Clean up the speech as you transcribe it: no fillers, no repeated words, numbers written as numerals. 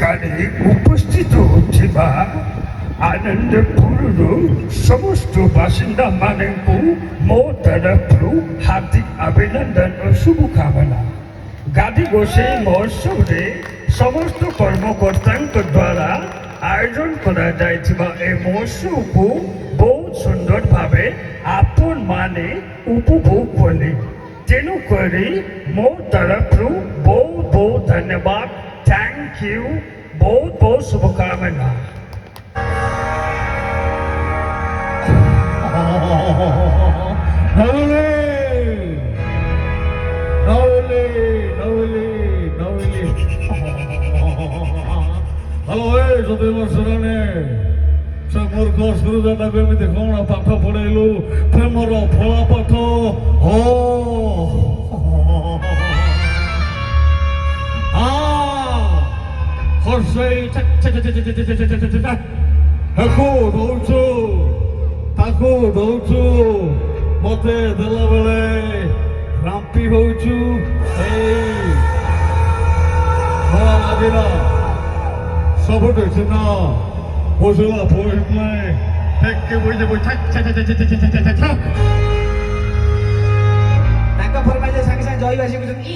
এখানে উপস্থিত হচ্ছিবা আনন্দপুরର ସମସ୍ତ ବାସିନ୍ଦାମାନଙ୍କୁ ମୋ ତରଫରୁ ହାର୍ଦ୍ଦିକ ଅଭିନନ୍ଦନ ଓ ଶୁଭକାମନା। ଗାଦି ଗୋସାଇ ମହୋତ୍ସବରେ ସମସ୍ତ କର୍ମକର୍ତ୍ତାଙ୍କ ଦ୍ୱାରା ଆୟୋଜନ କରାଯାଇଥିବା ଏ ମହୋତ୍ସବକୁ ବହୁତ ସୁନ୍ଦର ଭାବେ ଆପଣମାନେ ଉପଭୋଗ କଲେ। ତେଣୁକରି ମୋ ତରଫରୁ ବହୁତ ବହୁତ ଧନ୍ୟବାଦ। Thank you. ବହୁତ ବହୁତ ଶୁଭକାମନା। Halo, jadi maksudnya, saya murkos guru dan aku yang minta kau nak pakai pada lu, pemara pola pakai, Jose, aku doju, mate dalam bele, rampi doju, malam adina. Sabote sena, bosula poimle, hekke boje boje, ତାଙ୍କ ଫରମାଇଜ ସାଙ୍ଗେ ସାଙ୍ଗେ ଜୟବାସୀ କହୁଛନ୍ତି